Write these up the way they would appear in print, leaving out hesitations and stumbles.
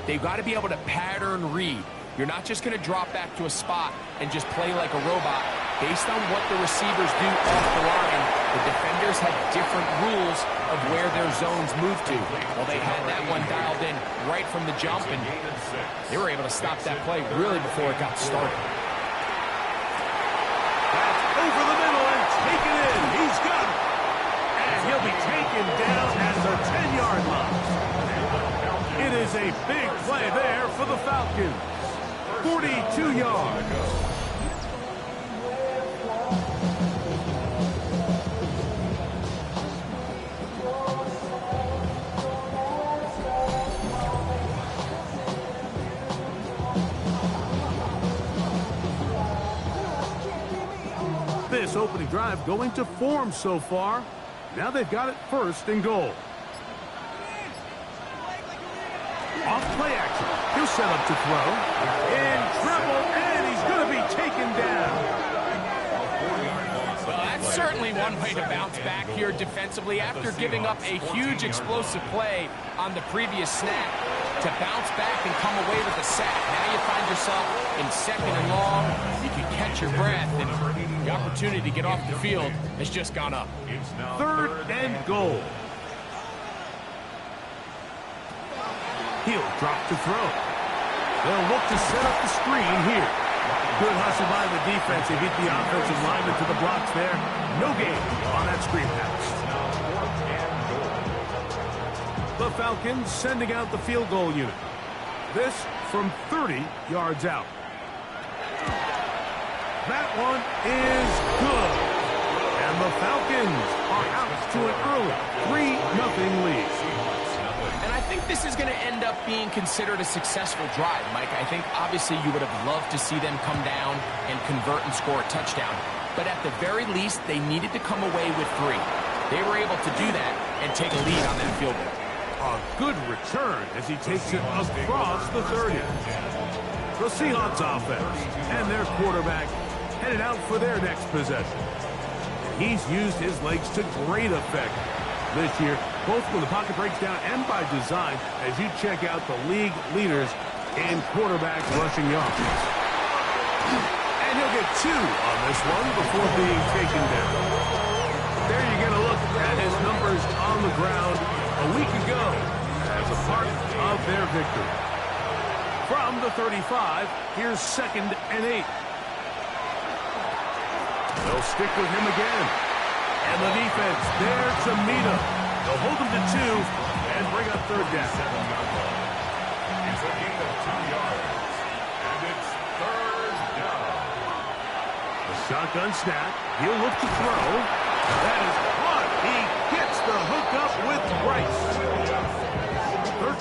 they've got to be able to pattern read. You're not just going to drop back to a spot and just play like a robot. Based on what the receivers do off the line, the defenders have different rules of where their zones move to. Well, they had that one dialed in right from the jump, and they were able to stop that play really before it got started. That's over the middle and taken in. He's got it. And he'll be taken down at the 10-yard line. It is a big play there for the Falcons. 42 yards. This opening drive going to form so far. Now they've got it first and goal. Off play action. He'll set up to throw. In trouble, and he's going to be taken down. Well, that's certainly one way to bounce back here defensively after giving up a huge explosive play on the previous snap. To bounce back and come away with a sack. Now you find yourself in second and long. You can catch your breath, and the opportunity to get off the field has just gone up. Third and goal. He'll drop to throw. They'll look to set up the screen here. Good hustle by the defense. They beat the offensive lineman to the blocks there. No gain on that screen pass. The Falcons sending out the field goal unit. This from 30 yards out. That one is good. And the Falcons are out to an early 3-0 lead. And I think this is going to end up being considered a successful drive, Mike. I think obviously you would have loved to see them come down and convert and score a touchdown. But at the very least, they needed to come away with 3. They were able to do that and take a lead on that field goal. A good return as he takes it across the 30. The Seahawks offense and their quarterback headed out for their next possession. He's used his legs to great effect this year, both when the pocket breaks down and by design, as you check out the league leaders in quarterback rushing yards. And he'll get 2 on this one before being taken down. There you get a look at his numbers on the ground a week ago as a part of their victory. From the 35, here's 2nd and 8. They'll stick with him again. And the defense there to meet him. They'll hold him to 2 and bring up 3rd down. It's a gain of 2 yards. And it's 3rd down. The shotgun snap. He'll look to throw. That is caught. He gets the hookup with Bryce.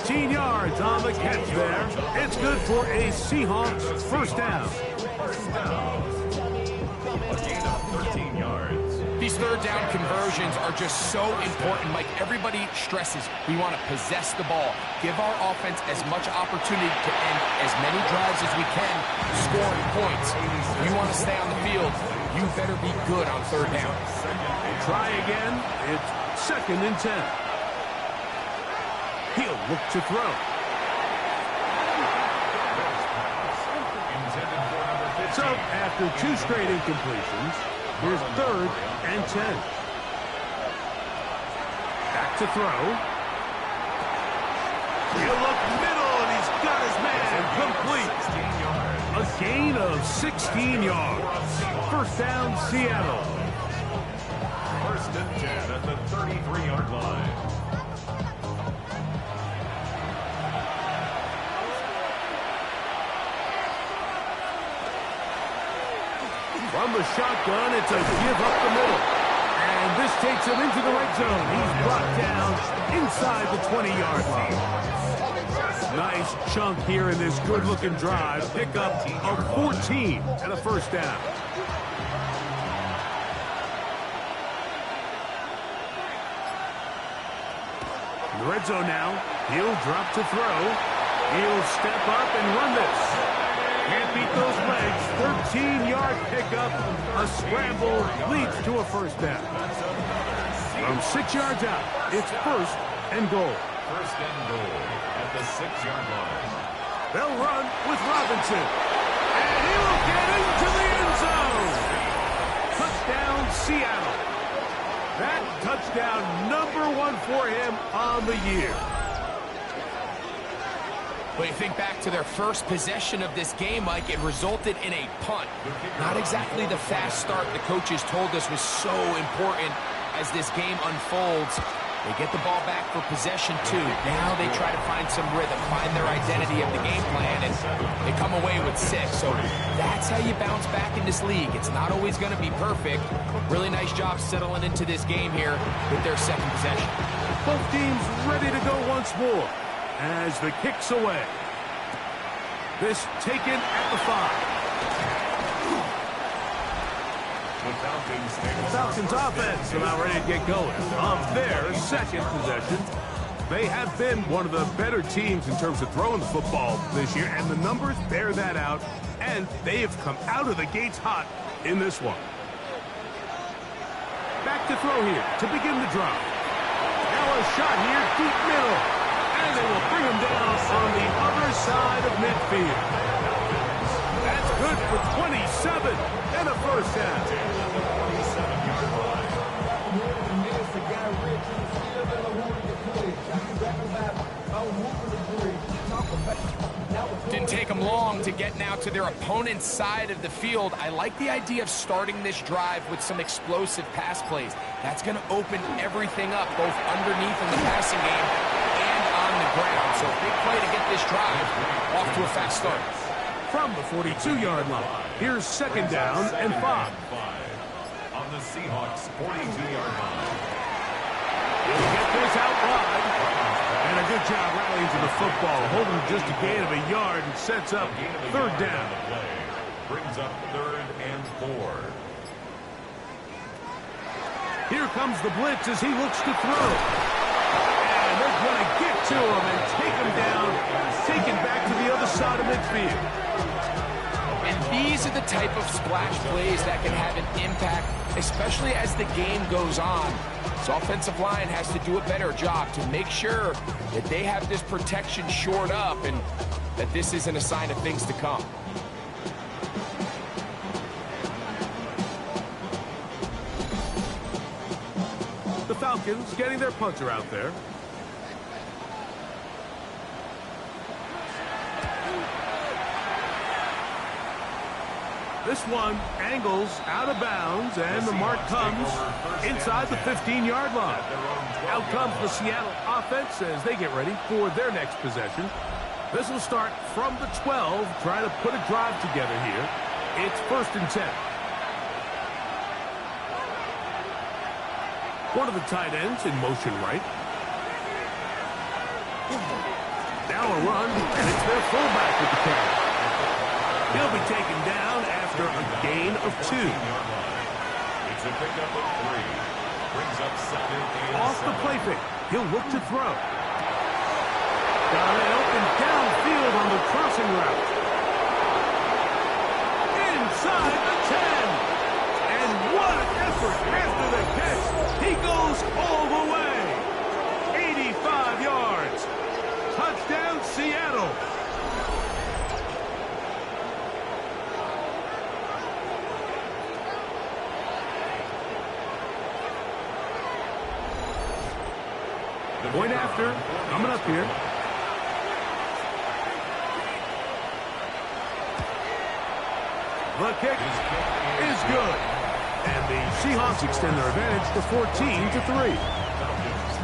13 yards on the catch there. It's good for a Seahawks 1st down. A gain of 13 yards. These 3rd down conversions are just so important, Mike. Everybody stresses we want to possess the ball, give our offense as much opportunity to end as many drives as we can, scoring points. If you want to stay on the field, you better be good on 3rd down. Try again. It's 2nd and 10. He'll look to throw. So after 2 straight incompletions, here's 3rd and 10. Back to throw. He'll look middle, and he's got his man complete. A gain of 16 yards. 1st down, Seattle. 1st and 10 at the 33-yard line. From the shotgun, it's a give up the middle. And this takes him into the red zone. He's brought down inside the 20-yard line. Nice chunk here in this good-looking drive. Pick up of 14 and a 1st down. In the red zone now, he'll drop to throw. He'll step up and run this. Can't beat those legs. 13-yard pickup. A scramble leads to a 1st down. From 6 yards out, it's 1st and goal. first and goal at the 6-yard line. They'll run with Robinson. And he will get into the end zone. Touchdown, Seattle. That touchdown #1 for him on the year. But you think back to their first possession of this game, Mike, it resulted in a punt. Not exactly the fast start the coaches told us was so important as this game unfolds. They get the ball back for possession 2. Now they try to find some rhythm, find their identity of the game plan, and they come away with 6. So that's how you bounce back in this league. It's not always going to be perfect. Really nice job settling into this game here with their second possession. Both teams ready to go once more as the kick's away. This taken at the 5. The Falcons offense are now ready to get going on their second possession. They have been one of the better teams in terms of throwing the football this year, and the numbers bear that out, and they have come out of the gates hot in this one. Back to throw here to begin the drive. Now a shot here, deep middle, and they will bring him down on the other side of midfield. That's good for 27 and a first down. Didn't take them long to get now to their opponent's side of the field. I like the idea of starting this drive with some explosive pass plays. That's going to open everything up, both underneath in the passing game and on the ground. So big play to get this drive off to a fast start. From the 42-yard line, here's second down and 5. On the Seahawks 42-yard line. He'll get this out wide. And a good job rallying to the football, holding just a gain of a yard and sets up third down. Brings up 3rd and 4. Here comes the blitz as he looks to throw. And they're going to get to him and take him down, taken back to the other side of midfield. And these are the type of splash plays that can have an impact, especially as the game goes on. So offensive line has to do a better job to make sure that they have this protection shored up and that this isn't a sign of things to come. The Falcons getting their punter out there. This one angles out of bounds, and the mark comes inside the 15-yard line. Out comes the Seattle offense as they get ready for their next possession. This will start from the 12, trying to put a drive together here. It's 1st and 10. One of the tight ends in motion right. Now a run, and it's their fullback with the carry. He'll be taken down after a gain of 2. It's a pickup of 3. Brings up 2nd and Off the 7. play fake, he'll look to throw. Got it open downfield on the crossing route. Inside the 10. And what an effort after the catch. He goes all the way. 85 yards. Touchdown, Seattle. Point after, coming up here. The kick is good. And the Seahawks extend their advantage to 14-3. Falcons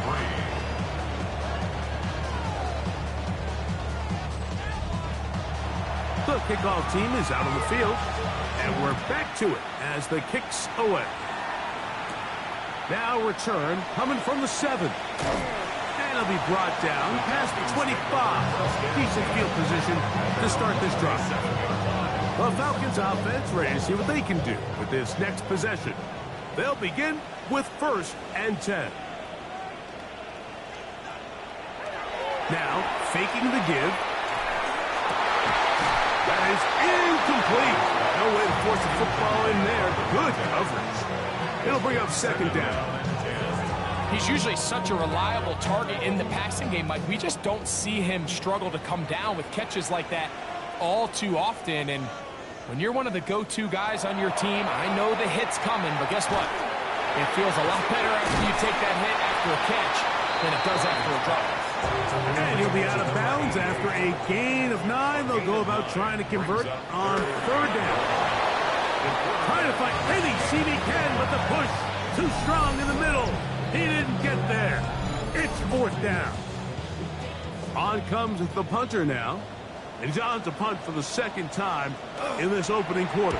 3. The kickoff team is out on the field. And we're back to it as the kick's away. Now return coming from the 7. And he'll be brought down past the 25. Decent field position to start this drive. The Falcons offense ready to see what they can do with this next possession. They'll begin with 1st and 10. Now faking the give. That is incomplete. No way to force the football in there. Good coverage. It'll bring up 2nd down. He's usually such a reliable target in the passing game, Mike. We just don't see him struggle to come down with catches like that all too often. And when you're one of the go-to guys on your team, I know the hit's coming, but guess what? It feels a lot better after you take that hit after a catch than it does after a drop. And he'll be out of bounds after a gain of 9. They'll go about trying to convert on 3rd down. Trying to find any seam he can, but the push too strong in the middle. He didn't get there. It's 4th down. On comes the punter now. And he's on to punt for the 2nd time in this opening quarter.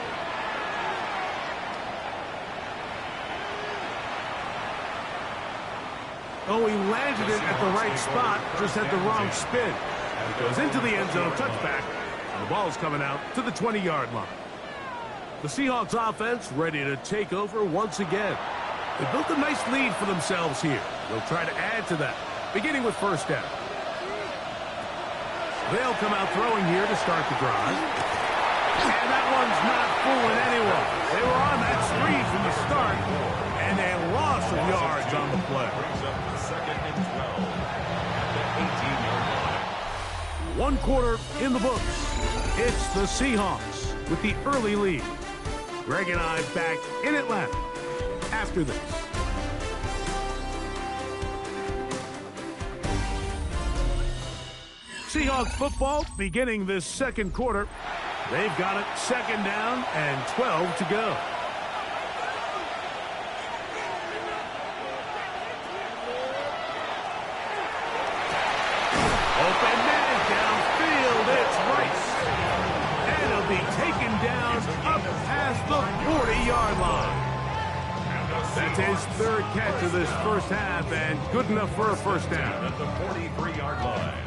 Oh, he landed it at the right spot, just had the wrong spin. It goes into the end zone, touchback. And the ball's coming out to the 20-yard line. The Seahawks offense ready to take over once again. They built a nice lead for themselves here. They'll try to add to that, beginning with 1st down. They'll come out throwing here to start the drive. And that one's not fooling anyone. They were on that screen from the start, and a loss of yards on the play. 1 quarter in the books. It's the Seahawks with the early lead. Greg and I back in Atlanta after this. Seahawks football beginning this 2nd quarter. They've got it 2nd down and 12 to go. Open man downfield. It's Rice. And he'll be taken down up past the 40-yard line. That's his 3rd catch of this 1st half and good enough for a 1st down. At the 43-yard line.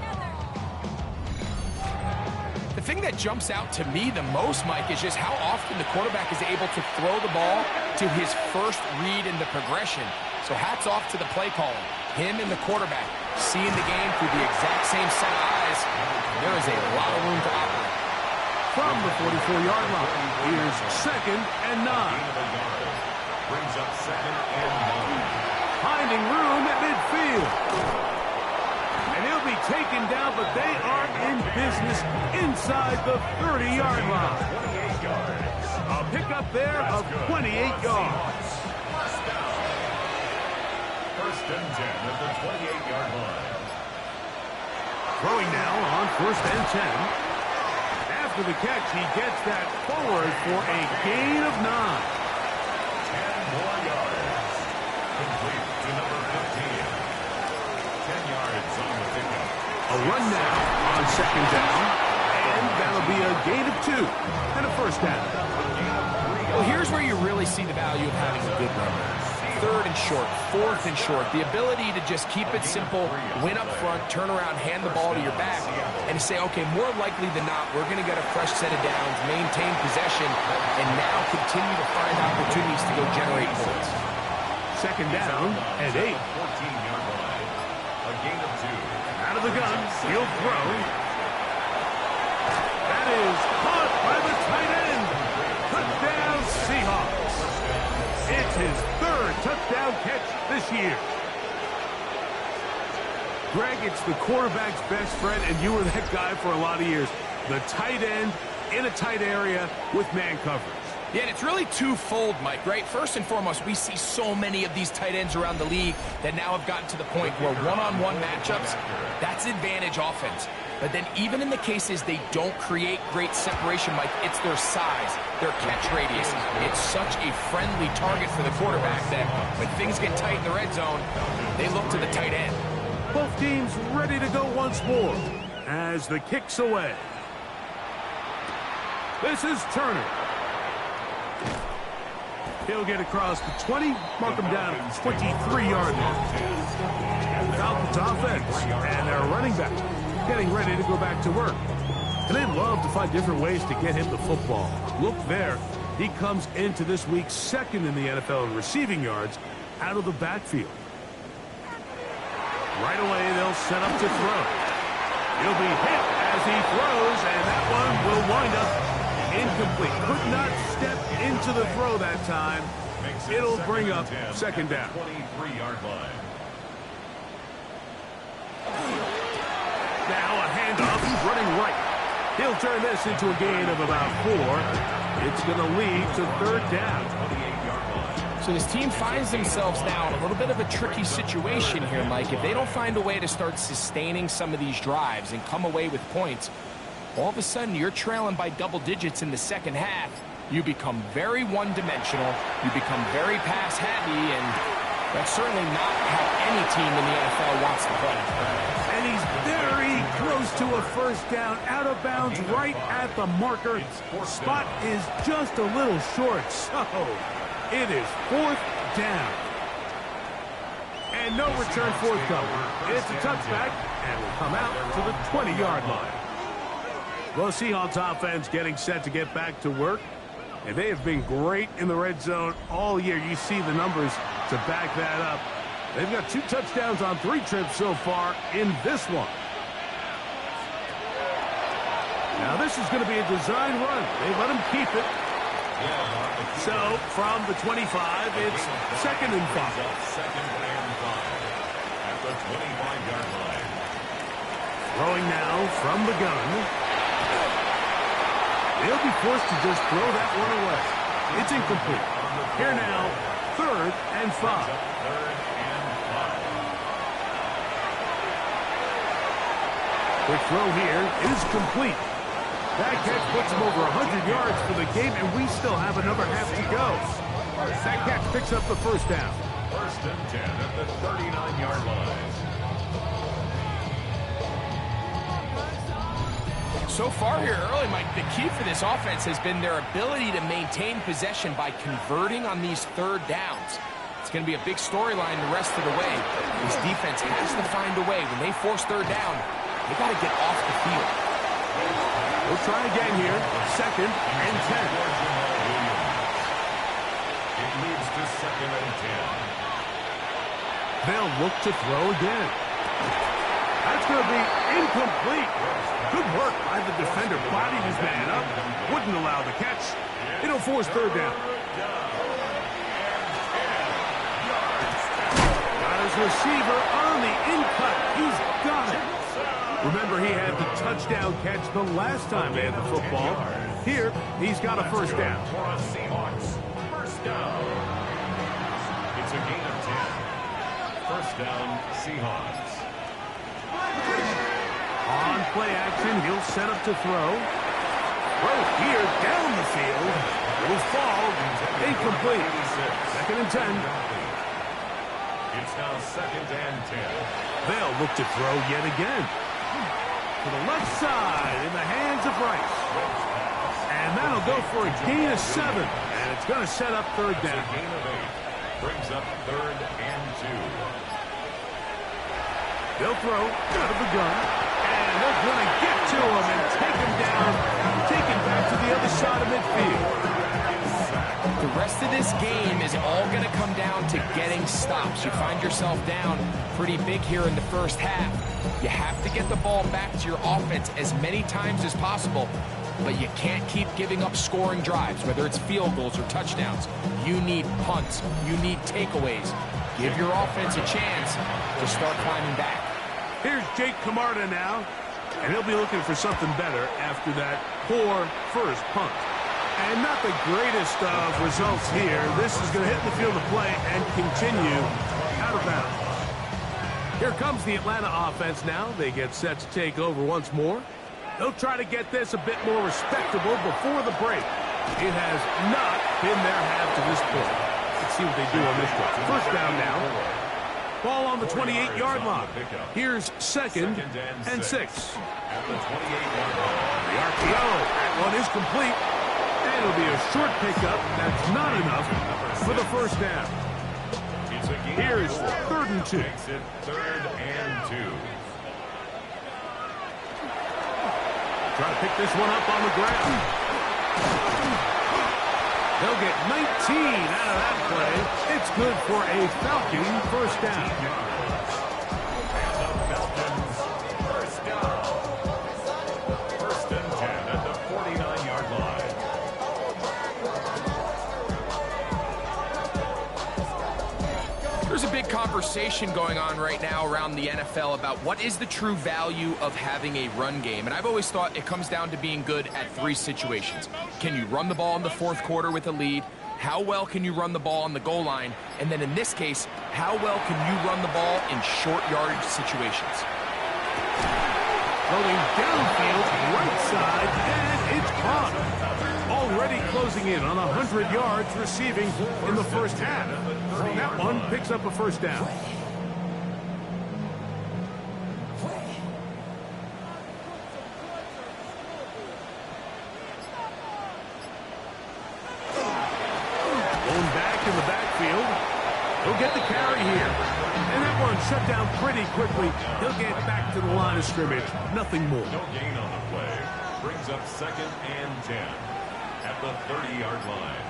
The thing that jumps out to me the most, Mike, is just how often the quarterback is able to throw the ball to his first read in the progression. So hats off to the play caller. Him and the quarterback seeing the game through the exact same set of eyes. There is a lot of room to operate. From the 44-yard line, here's 2nd and 9. Brings up 2nd and 9. Finding room at midfield. And he'll be taken down, but they are in business inside the 30-yard line. 28 yards. A pickup there of 28 yards. 1st and 10 at the 28-yard line. Throwing now on 1st and 10. After the catch, he gets that forward for a gain of 9. 10 more yards. Complete to number 15. 10 yards on the pickup. A run now on 2nd down. And that'll be a gain of 2 and a 1st down. Well, here's where you really see the value of having a good run. 3rd and short, 4th and short. The ability to just keep it simple, win up front, turn around, hand the ball to your back, and say, okay, more likely than not, we're going to get a fresh set of downs, maintain possession, and now continue to find opportunities to go generate points. 2nd down and 8. 14-yard line. A gain of 2. Out of the gun, he'll throw. That is caught by the tight end. Touchdown, Seahawks. It's his 3rd touchdown catch this year. Greg, it's the quarterback's best friend, and you were that guy for a lot of years. The tight end in a tight area with man coverage. Yeah, and it's really twofold, Mike, right? First and foremost, we see so many of these tight ends around the league that now have gotten to the point where one-on-one matchups, that's advantage offense. But then even in the cases they don't create great separation, Mike, it's their size, their catch radius. It's such a friendly target for the quarterback that when things get tight in the red zone, they look to the tight end. Both teams ready to go once more as the kick's away. This is Turner. He'll get across the 20, mark him down at the 23-yard line. Falcons offense and their running back getting ready to go back to work. And they'd love to find different ways to get him the football. Look there. He comes into this week 2nd in the NFL in receiving yards out of the backfield. Right away, they'll set up to throw. He'll be hit as he throws, and that one will wind up incomplete. Could not step into the throw that time. It'll bring up 2nd down. 23-yard line. Now a handoff, running right. He'll turn this into a gain of about 4. It's going to lead to third down. So this team finds themselves now in a little bit of a tricky situation here, Mike. If they don't find a way to start sustaining some of these drives and come away with points, all of a sudden you're trailing by double digits in the second half. You become very one-dimensional. You become very pass-heavy, and that's certainly not how any team in the NFL wants to play. And he's very close to a first down, out of bounds, right at the marker. Spot is just a little short, so it is fourth down. And no return forthcoming. It's a touchback, and will come out to the 20-yard line. Well, Seahawks offense getting set to get back to work. And they have been great in the red zone all year. You see the numbers to back that up. They've got 2 touchdowns on 3 trips so far in this one. Now this is going to be a design run. They let him keep it. So from the 25, it's 2nd and 5. Second and 5 at the 25-yard line. Throwing now from the gun. They'll be forced to just throw that one away. It's incomplete. Here now, 3rd and 5. Quick throw here is complete. That catch puts him over 100 yards for the game, and we still have another half to go. That catch picks up the first down. 1st and 10 at the 39-yard line. So far here early, Mike, the key for this offense has been their ability to maintain possession by converting on these third downs. It's going to be a big storyline the rest of the way. This defense has to find a way. When they force third down, they got to get off the field. We'll try again here. 2nd and 10. It leads to 2nd and 10. They'll look to throw again. That's going to be incomplete. Good work by the defender. Bodied his man up. Wouldn't allow the catch. It'll force third down. Got his receiver on the in-cut. He's got it. Remember, he had the touchdown catch the last time they had the football. Here, he's got a first down. Seahawks, first down. It's a gain of 10. First down, Seahawks. On play action, he'll set up to throw. Throw here down the field. It was fall. Incomplete. 2nd and 10. It's now 2nd and 10. They'll look to throw yet again. To the left side in the hands of Rice. And that'll go for a gain of 7. And it's going to set up third down. It's a gain of 8. Brings up 3rd and 2. They'll throw out of the gun. And they're going to get to him and take him down. Take him back to the other side of midfield. The rest of this game is all going to come down to getting stops. You find yourself down pretty big here in the first half. You have to get the ball back to your offense as many times as possible, but you can't keep giving up scoring drives, whether it's field goals or touchdowns. You need punts. You need takeaways. Give your offense a chance to start climbing back. Here's Jake Camarda now, and he'll be looking for something better after that poor first punt. And not the greatest of results here. This is going to hit the field of play and continue out of bounds. Here comes the Atlanta offense now. They get set to take over once more. They'll try to get this a bit more respectable before the break. It has not been their half to this point. Let's see what they do on this one. First down now. Ball on the 28-yard line. Here's 2nd and 6. At the 28-yard line. The RPO. That one is complete. And it'll be a short pickup. That's not enough for the first down. Here's 3rd and 2. Makes it 3rd and 2. Try to pick this one up on the ground. They'll get 19 out of that play. It's good for a Falcon first down. And the Falcons first down. 1st and 10 at the 49-yard line. There's a big conversation going on right now around the NFL about what is the true value of having a run game. And I've always thought it comes down to being good at three situations. Can you run the ball in the fourth quarter with a lead? How well can you run the ball on the goal line? And then in this case, how well can you run the ball in short yardage situations? Going downfield, right side, and it's caught. Already closing in on 100 yards receiving in the first half. That one picks up a first down. Going back in the backfield. He'll get the carry here. And that one shut down pretty quickly. He'll get back to the line of scrimmage. Nothing more. No gain on the play. Brings up 2nd and 10 at the 30-yard line.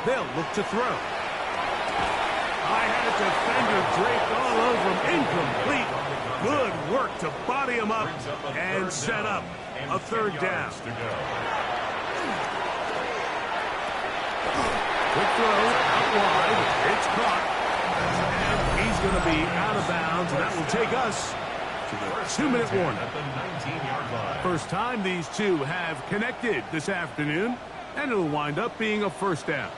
They'll look to throw. I had a defender draped all over him. Incomplete. Good work to body him up and set up a third down. Quick throw out wide. It's caught. And he's going to be out of bounds. And that will take us to the 2-minute warning. At the 19-yard line. First time these two have connected this afternoon. And it'll wind up being a first down.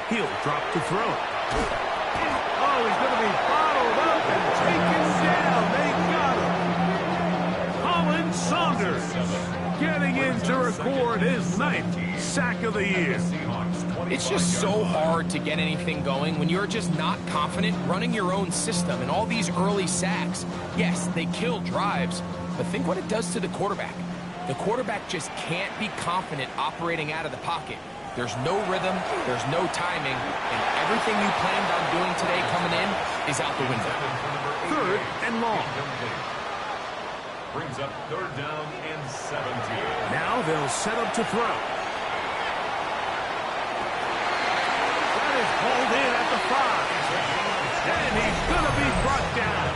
He'll drop to throw. Oh, he's going to be bottled up and taken down. They got him. Colin Saunders getting in to record his 9th sack of the year. It's just so hard to get anything going when you're just not confident running your own system. And all these early sacks, yes, they kill drives, but think what it does to the quarterback. The quarterback just can't be confident operating out of the pocket. There's no rhythm, there's no timing, and everything you planned on doing today coming in is out the window. 3rd and long. Brings up 3rd down and 17. Now they'll set up to throw. That is hauled in at the 5. And he's going to be brought down.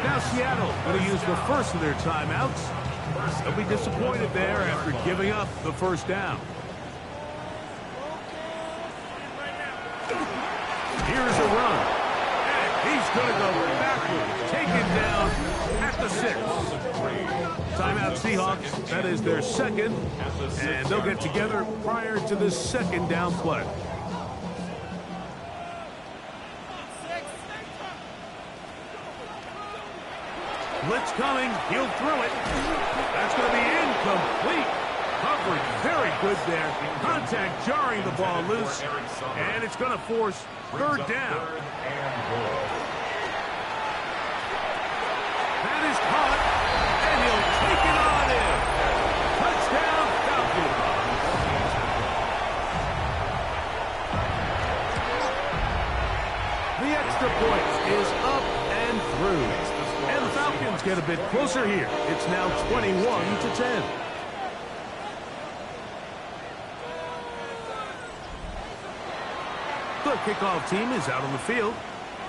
Now Seattle going to use the first of their timeouts. They'll be disappointed there after giving up the first down. Here's a run. And he's going to go backwards. Taken down at the 6. Timeout Seahawks. That is their second. And they'll get together prior to the second down play. Blitz coming. He'll throw it. That's going to be incomplete. Coverage very good there. Contact jarring the ball loose. And it's going to force 3rd down. That is caught. And he'll take it on in. Touchdown, Falcons. The extra point is up and through. And the Falcons get a bit closer here. It's now 21-10. The kickoff team is out on the field.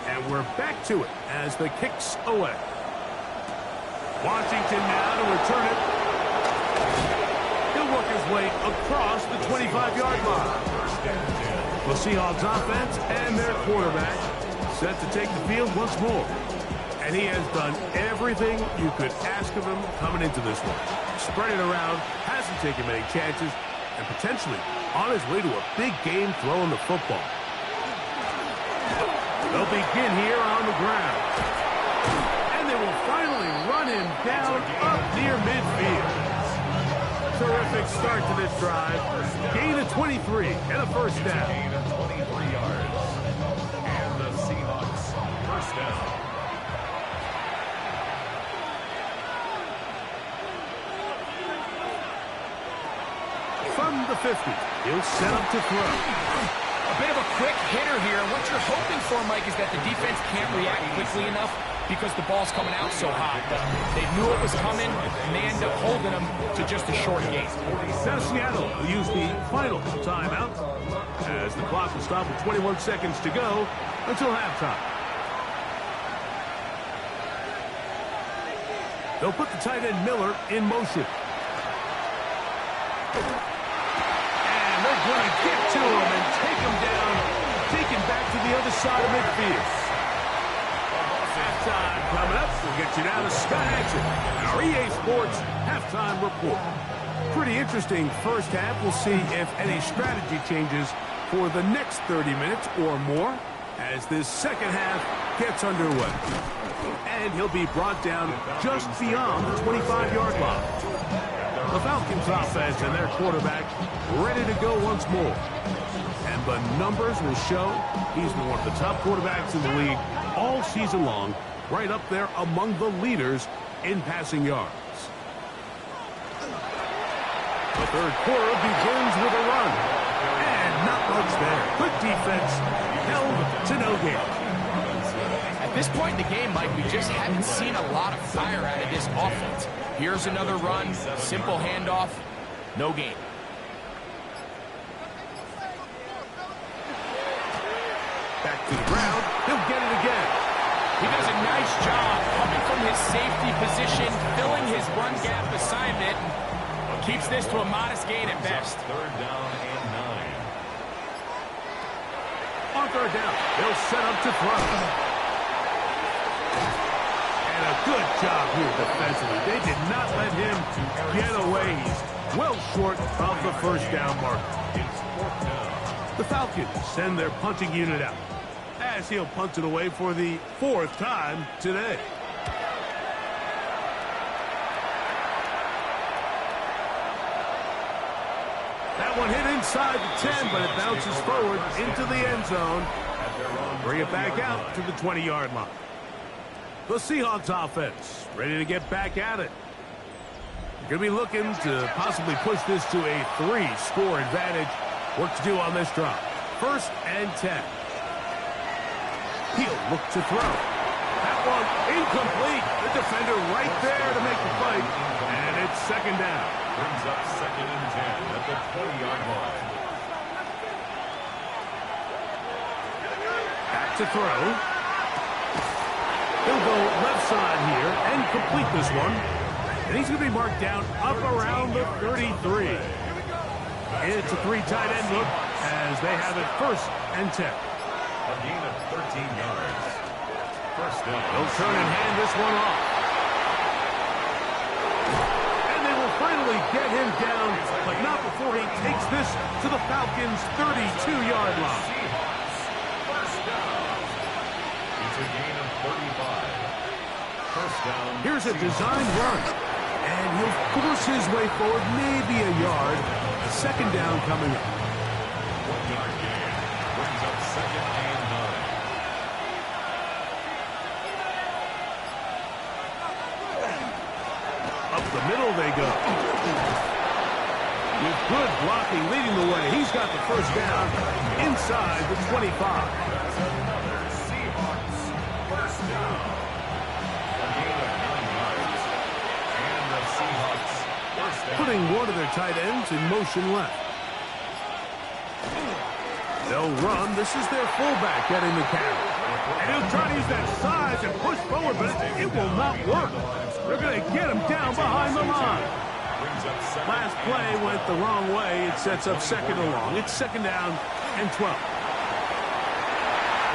And we're back to it as the kick's away. Washington now to return it. He'll work his way across the 25-yard line. The Seahawks offense and their quarterback set to take the field once more. And he has done everything you could ask of him coming into this one. Spread it around, hasn't taken many chances, and potentially on his way to a big game throwing the football. They'll begin here on the ground. And they will finally run him down up near midfield. Terrific start to this drive. Gain of 23 and a first down. Gain of 23 yards. And the Seahawks first down. From the 50, he'll set up to throw. A bit of a quick hitter here. What you're hoping for, Mike, is that the defense can't react quickly enough because the ball's coming out so hot. They knew it was coming, and they end up holding them to just a short gain. Now Seattle will use the final timeout as the clock will stop with 21 seconds to go until halftime. They'll put the tight end Miller in motion. the side of midfield. Halftime coming up. We'll get you down to Sky Action and our EA Sports Halftime Report. Pretty interesting first half. We'll see if any strategy changes for the next 30 minutes or more as this second half gets underway. And he'll be brought down just beyond the 25-yard line. The Falcons offense and their quarterback ready to go once more. And the numbers will show he's been one of the top quarterbacks in the league all season long, right up there among the leaders in passing yards. The third quarter begins with a run. And not much there. Good defense, held to no gain. At this point in the game, Mike, we just haven't seen a lot of fire out of this offense. Here's another run, simple handoff, no gain. Back to the ground, he'll get it again. He does a nice job coming from his safety position, filling his run gap assignment. Keeps this to a modest gain at best. Third down and 9. On third down, they'll set up to throw. And a good job here defensively. They did not let him get away. He's well short of the first down marker. The Falcons send their punting unit out as he'll punt it away for the fourth time today. That one hit inside the 10, but it bounces forward into the end zone. Bring it back out to the 20-yard line. The Seahawks offense ready to get back at it. Going to be looking to possibly push this to a 3-score advantage. Work to do on this drive. First and 10. He'll look to throw. That one incomplete. The defender right there to make the fight. And it's second down. Brings up second and 10 at the 20-yard line. Back to throw. He'll go left side here and complete this one. And he's going to be marked down up around the 33. It's a 3 tight end look as they have it first and 10. A gain of 13 yards. First down. They'll turn and hand this one off. And they will finally get him down, but not before he takes this to the Falcons' 32-yard line. First down. It's a gain of 35. First down. Here's a designed run. And he'll force his way forward, maybe a yard. Second down coming up. 1-yard gain. Brings up second and 9. Up the middle they go. With good blocking leading the way, he's got the first down inside the 25. Another Seahawks first down. A gain of 9 yards. And the Seahawks first down. Putting one of their tight ends in motion left. They'll run. This is their fullback getting the carry. And he'll try to use that size and push forward, but it will not work. They're going to get him down behind the line. Brings up second. Last play went the wrong way. It sets up second and long. It's second down and 12.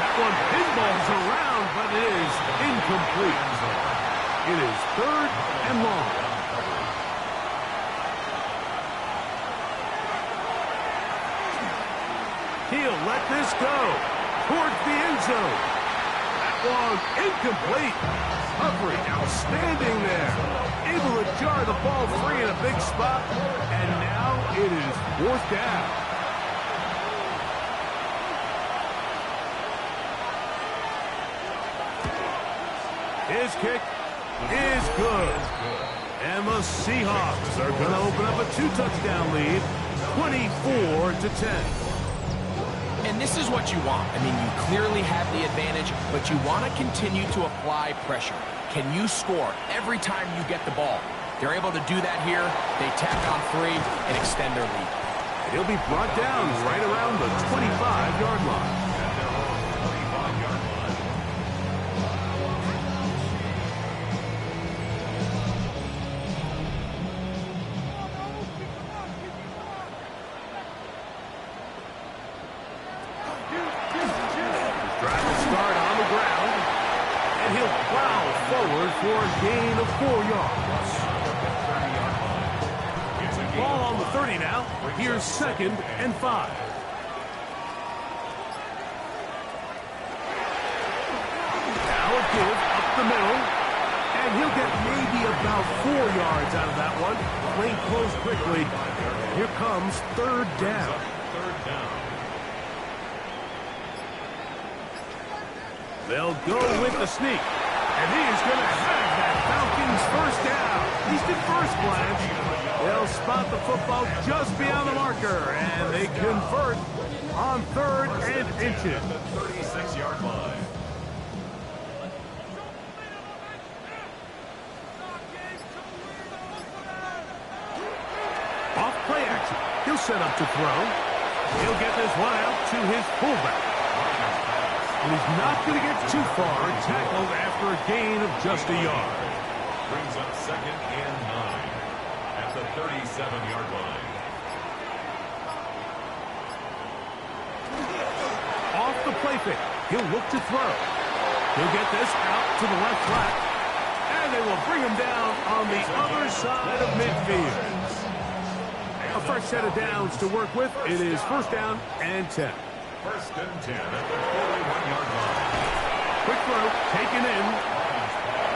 That one pinballs around, but it is incomplete. It is third and long. He'll let this go towards the end zone. That one incomplete. Humphrey outstanding there. Able to jar the ball free in a big spot. And now it is fourth down. His kick is good. And the Seahawks are going to open up a 2-touchdown lead, 24-10. And this is what you want. I mean, you clearly have the advantage, but you want to continue to apply pressure. Can you score every time you get the ball? They're able to do that here. They tack on 3 and extend their lead. And he'll be brought down right around the 25-yard line. forward for a gain of 4 yards. Ball on the 30 now. Here's 2nd and 5. Now a give up the middle. And he'll get maybe about 4 yards out of that one. Lane closed quickly. Here comes 3rd down. They'll go with the sneak. And he is going to have that Falcons first down. At least at first glance. They'll spot the football just beyond the marker. And they convert on 3rd and inches. 36-yard line. Off play action. He'll set up to throw. He'll get this one out to his fullback. And he's not going to get too far, tackled after a gain of just a yard. Brings up 2nd and 9 at the 37-yard line. Off the play fake. He'll look to throw. He'll get this out to the left flat. And they will bring him down on the other side of midfield. A fresh set of downs to work with. It is 1st down and 10. 1st and 10 at the 41-yard line. Quick throw, taken in.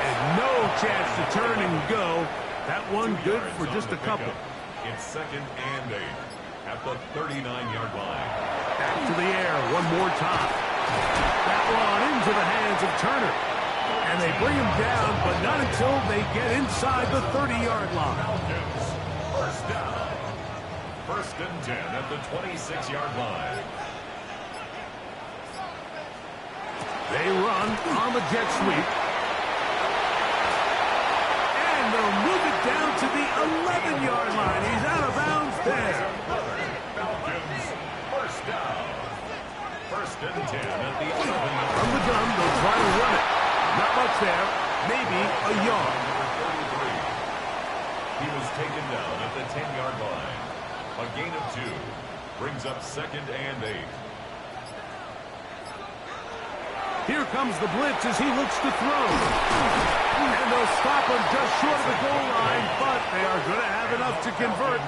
And no chance to turn and go. That one good for just a couple. It's 2nd and 8 at the 39-yard line. Back to the air one more time. That one into the hands of Turner. And they bring him down, but not until they get inside the 30-yard line. Falcons, 1st down. 1st and 10 at the 26-yard line. They run on the jet sweep. And they'll move it down to the 11-yard line. He's out of bounds there. Falcons, 1st down. 1st and 10 at the 11-yard From the gun, they'll try to run it. Not much there. Maybe a yard. He was taken down at the 10-yard line. A gain of 2 brings up 2nd and 8. Here comes the blitz as he looks to throw. And they'll stop him just short of the goal line, but they are going to have enough to convert.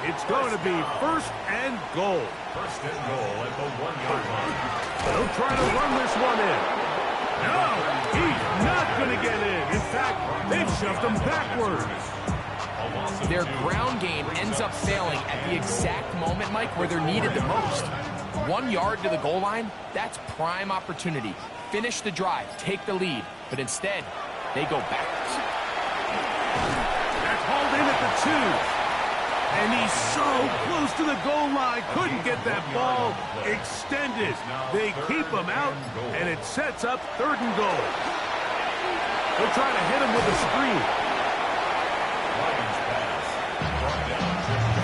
It's going to be 1st and goal. 1st and goal at the 1-yard line. They'll try to run this one in. No, he's not going to get in. In fact, they've shoved him backwards. Their ground game ends up failing at the exact moment, Mike, where they're needed the most. 1 yard to the goal line, that's prime opportunity. Finish the drive, take the lead, but instead, they go backwards. That's hauled in at the 2. And he's so close to the goal line, couldn't get that ball extended. They keep him out, and it sets up 3rd and goal. They'll try to hit him with a screen.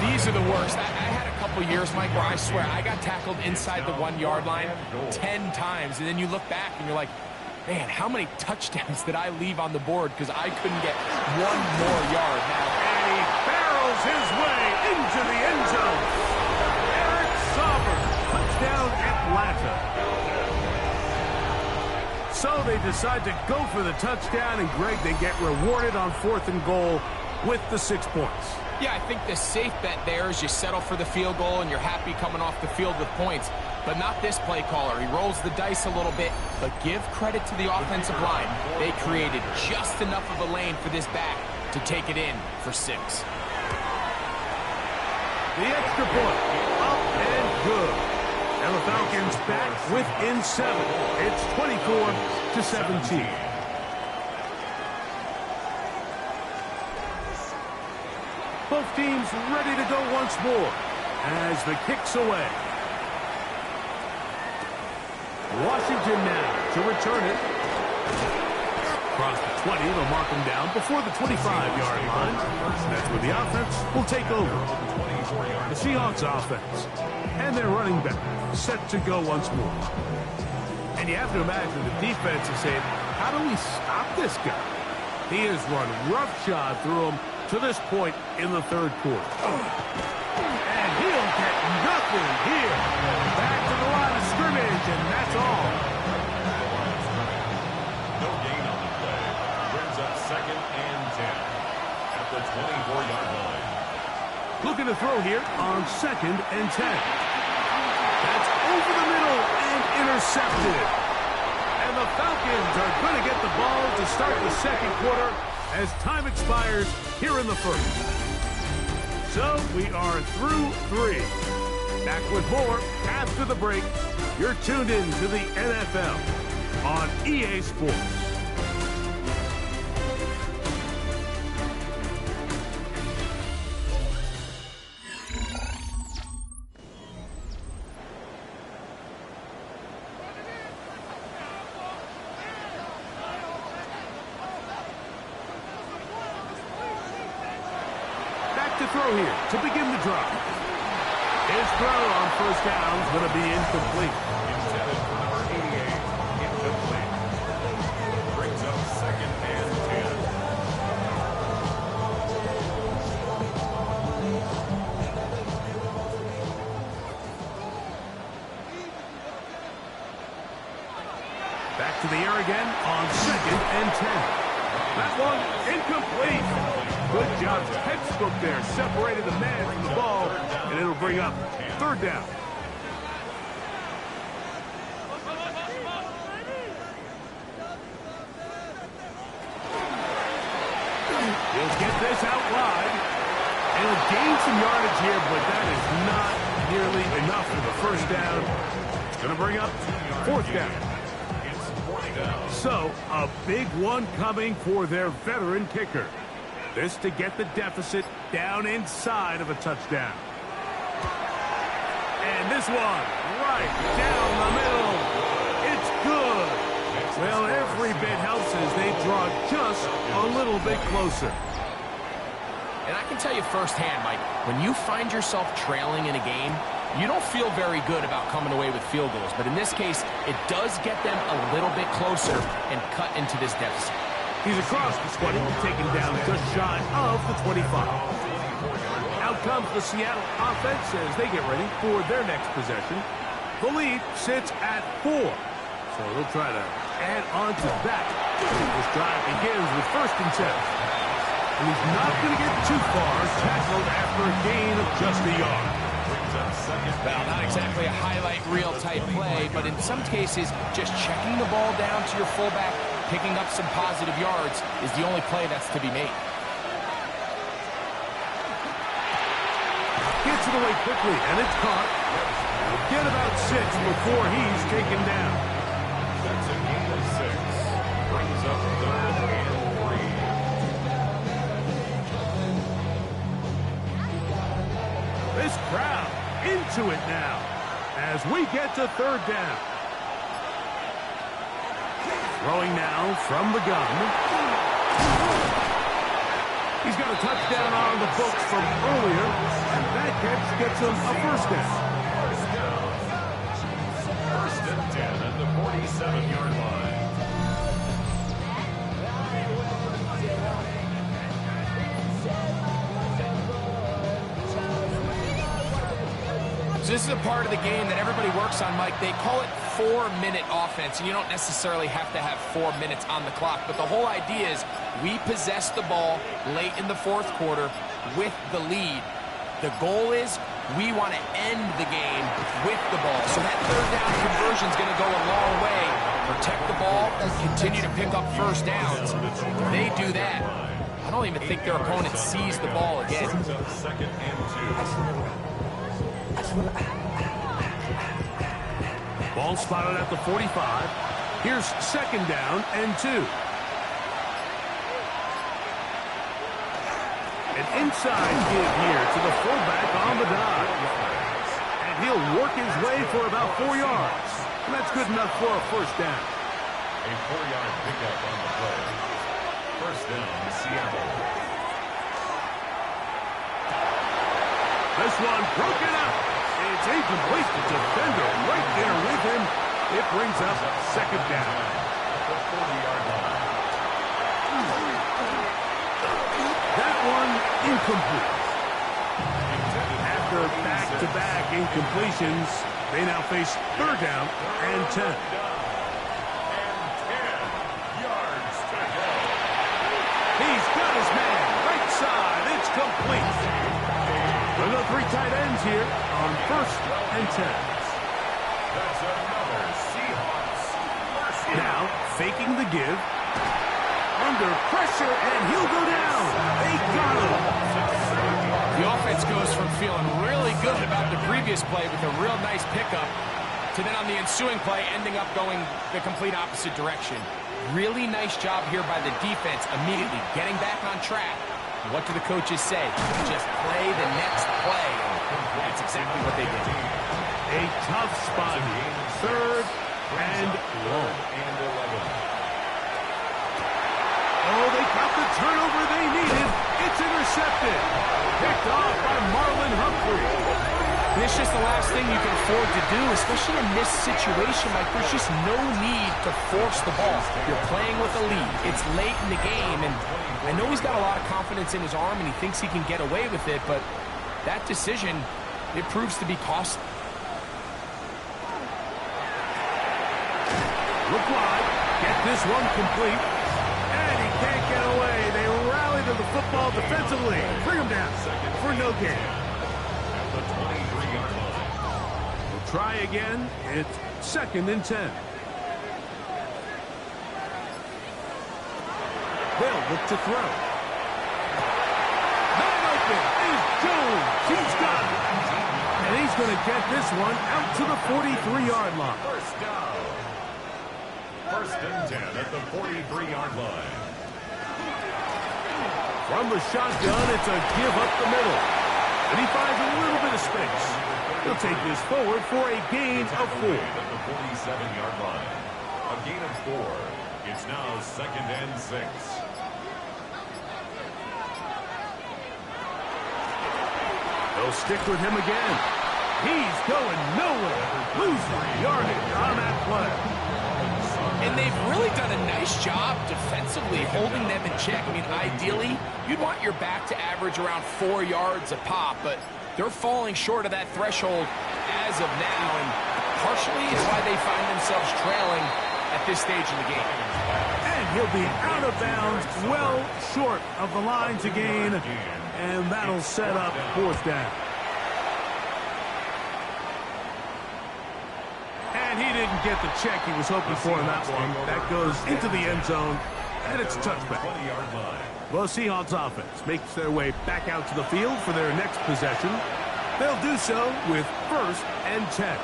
These are the worst. I had a couple years, Mike, where I swear I got tackled inside the 1-yard line 10 times, and then you look back and you're like, man, how many touchdowns did I leave on the board because I couldn't get 1 more yard now? And he barrels his way into the end zone. Eric Sauber, touchdown Atlanta. So they decide to go for the touchdown, and Greg, they get rewarded on 4th and goal with the 6 points. Yeah, I think the safe bet there is you settle for the field goal and you're happy coming off the field with points. But not this play caller. He rolls the dice a little bit, but give credit to the offensive line. They created just enough of a lane for this back to take it in for 6. The extra point, up and good. And the Falcons back within 7. It's 24-17. Both teams ready to go once more as the kick's away. Washington now to return it. Across the 20, they'll mark him down before the 25-yard line. That's where the offense will take over. The Seahawks offense and their running back set to go once more. And you have to imagine the defense is saying, how do we stop this guy? He has run roughshod through him to this point in the 3rd quarter. And he'll get nothing here. Back to the line of scrimmage, and that's all. No gain on the play. throw here on 2nd and 10. That's over the middle and intercepted. And the Falcons are going to get the ball to start the second quarter as time expires here in the first. So we are through 3. Back with more after the break. You're tuned in to the NFL on EA Sports. Back to throw here to begin the drive. His throw on first down is going to be incomplete. Intended for number 88, incomplete. Brings up 2nd and 10. Back to the air again on 2nd and 10. That one incomplete. Good job. Textbook there. Separated the man from the ball, and it'll bring up 3rd down. He'll get this out wide. And he'll gain some yardage here, but that is not nearly enough for the first down. It's going to bring up 4th down. It's 4th down. So, a big one coming for their veteran kicker. This to get the deficit down inside of a touchdown. And this one, right down the middle. It's good. Well, every bit helps as they draw just a little bit closer. And I can tell you firsthand, Mike, when you find yourself trailing in a game, you don't feel very good about coming away with field goals. But in this case, it does get them a little bit closer and cut into this deficit. He's across the 20, taken down just shy of the 25. Out comes the Seattle offense as they get ready for their next possession. The lead sits at 4. So they'll try to add on to that. This drive begins with 1st and 10. And he's not going to get too far, tackled after a gain of just a yard. Well, not exactly a highlight reel type play, but in some cases, just checking the ball down to your fullback, picking up some positive yards is the only play that's to be made. Gets it away quickly, and it's caught. He'll get about 6 before he's taken down. That's a gain of 6. Brings up 3rd and 3. This crowd into it now as we get to 3rd down. Throwing now from the gun. He's got a touchdown on the books from earlier, and that catch gets him a 1st down. 1st and 10 at the 47-yard line. So this is a part of the game that everybody works on, Mike. They call it 4-minute offense, and you don't necessarily have to have 4 minutes on the clock. But the whole idea is we possess the ball late in the 4th quarter with the lead. The goal is we want to end the game with the ball. So that 3rd down conversion is going to go a long way. Protect the ball, continue to pick up 1st downs. If they do that, I don't even think their opponent sees the ball again. 2nd and 2. Ball spotted at the 45. Here's 2nd down and 2. An inside give here to the fullback on the dive. And he'll work his way for about 4 yards. And that's good enough for a 1st down. A 4-yard pickup on the play. 1st down, Seattle. This one broken up. It's incomplete. The defender right there with him. It brings up 2nd down. The 40-yard line. That one incomplete. After back-to-back incompletions, they now face 3rd down and 10. And 10 yards to go. He's got his man right side. It's complete. And the three tight ends here on 1st and 10. That's another Seahawks first down. Now, faking the give. Under pressure, and he'll go down. They got him. The offense goes from feeling really good about the previous play with a real nice pickup to then on the ensuing play ending up going the complete opposite direction. Really nice job here by the defense immediately getting back on track. What do the coaches say? Just play the next play. That's exactly what they did. A tough spot here. 3rd and long. And 11. Oh, they got the turnover they needed. It's intercepted. Picked off by Marlon Humphrey. And it's just the last thing you can afford to do, especially in this situation. Like, there's just no need to force the ball. You're playing with a lead. It's late in the game, and I know he's got a lot of confidence in his arm, and he thinks he can get away with it, but that decision, it proves to be costly. Look wide. Get this one complete. And he can't get away. They rally to the football defensively. Bring him down for no gain. At the 23-yard line. We'll try again. It's 2nd and 10. They'll look to throw. Man open is Jones. He's got it. And he's going to get this one out to the 43-yard line. First down. 1st and 10 at the 43-yard line. From the shotgun, it's a give up the middle. And he finds a little bit of space. He'll take this forward for a gain of 4. At the 47-yard line. A gain of 4. It's now 2nd and 6. They'll stick with him again. He's going nowhere. Losing yardage on that play. And they've really done a nice job defensively holding them in check. I mean, ideally, you'd want your back to average around 4 yards a pop, but they're falling short of that threshold as of now, and partially it's why they find themselves trailing at this stage in the game. And he'll be out of bounds, well short of the line to gain, and that'll set up 4th down. And he didn't get the check he was hoping for in that one. That goes into the end zone, and it's a touchback. 20-yard line. The Seahawks offense makes their way back out to the field for their next possession. They'll do so with 1st and 10.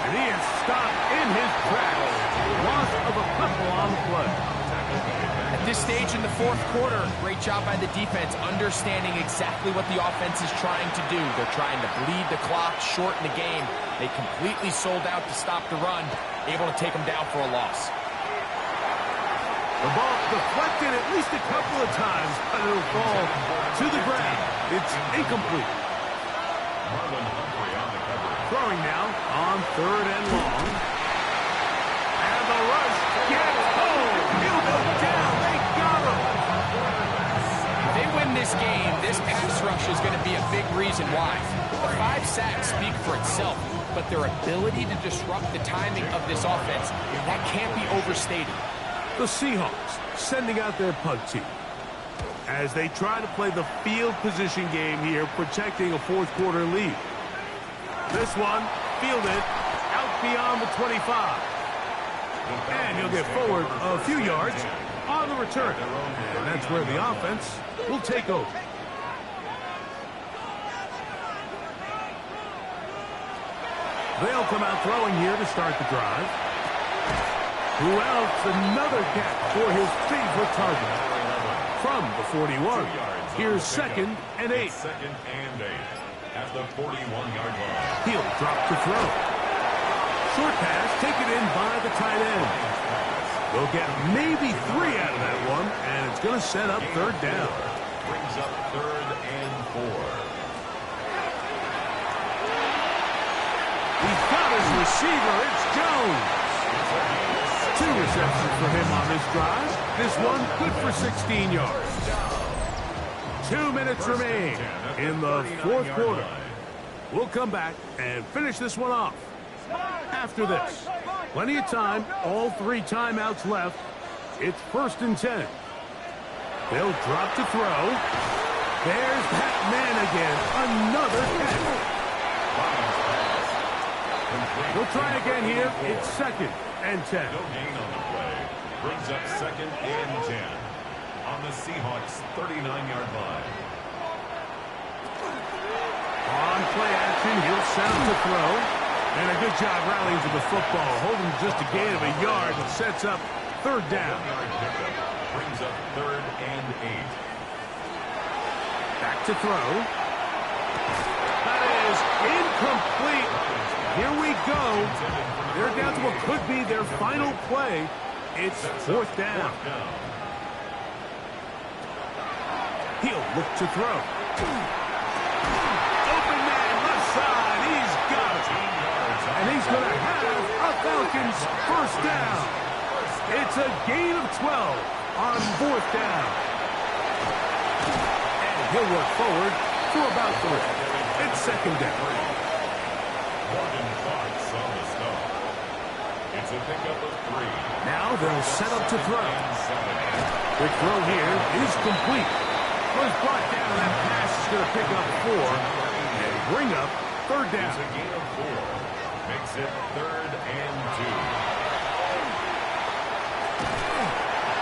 And he is stopped in his tracks. Loss of a couple on the play. At this stage in the 4th quarter, great job by the defense, understanding exactly what the offense is trying to do. They're trying to bleed the clock, shorten the game. They completely sold out to stop the run, able to take them down for a loss. The ball deflected at least a couple of times, but it'll fall to the ground. It's incomplete. Marlon Humphrey on the cover. Throwing now on 3rd and long. And the rush gets home. He'll go down. They got him. If they win this game, this pass rush is going to be a big reason why. The 5 sacks speak for itself, but their ability to disrupt the timing of this offense, that can't be overstated. The Seahawks sending out their punt team as they try to play the field position game here, protecting a 4th quarter lead. This one fielded out beyond the 25. And he'll get forward a few yards on the return. And that's where the offense will take over. They'll come out throwing here to start the drive. Who else? Another catch for his favorite target. From the 41. Here's 2nd and 8. 2nd and 8 at the 41-yard line. He'll drop to throw. Short pass taken in by the tight end. They'll get maybe 3 out of that one, and it's going to set up 3rd down. Brings up 3rd and 4. He's got his receiver. It's Jones. 2 receptions for him on this drive. This one good for 16 yards. 2 minutes remain in the 4th quarter. We'll come back and finish this one off after this. Plenty of time. All 3 timeouts left. It's 1st and 10. They'll drop to throw. There's that man again. Another catch. We'll try again here. It's 2nd and 10. No gain on the play. Brings up 2nd and 10 on the Seahawks' 39-yard line. On play action, he'll set him to throw. And a good job rallying to the football. Holding just a gain of a yard and sets up 3rd down. 1-yard pickup brings up 3rd and 8. Back to throw. That is incomplete. Here we go. They're down to what could be their final play. It's 4th down. He'll look to throw. Open man, left side. He's got it. And he's going to have a Falcons 1st down. It's a gain of 12 on 4th down. And he'll work forward to about 3. It's 2nd down. Morgan Fox on the stop. It's a pickup of 3. Now they'll set up to throw. And 7. Quick throw here is complete. Was brought down, and that pass is going to pick up 4 and bring up 3rd down. It's a gain of 4. Makes it 3rd and 2.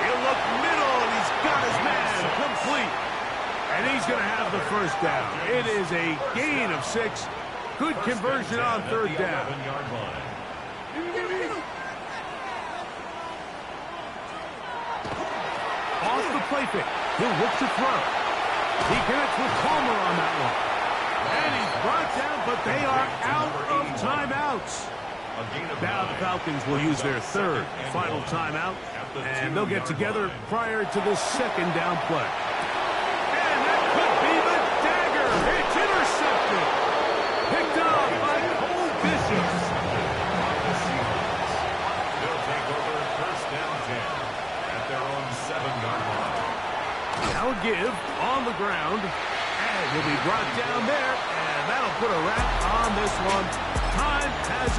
He'll look middle, and he's got his man complete. And he's going to have the 1st down. It is a gain of 6. Good conversion on 3rd down. 11-yard line. Off the play pick. He'll look to throw. He connects with Palmer on that one. And he's brought down, but they are out of timeouts. Now the Falcons will use their 3rd final timeout, and they'll get together prior to the 2nd down play. And that could be the dagger. It's intercepted. Picked up by Cole Bishop. They'll take over 1st down 10 at their own 7-yard line. Now a give on the ground, and he'll be brought down there, and that'll put a wrap on this one. Time has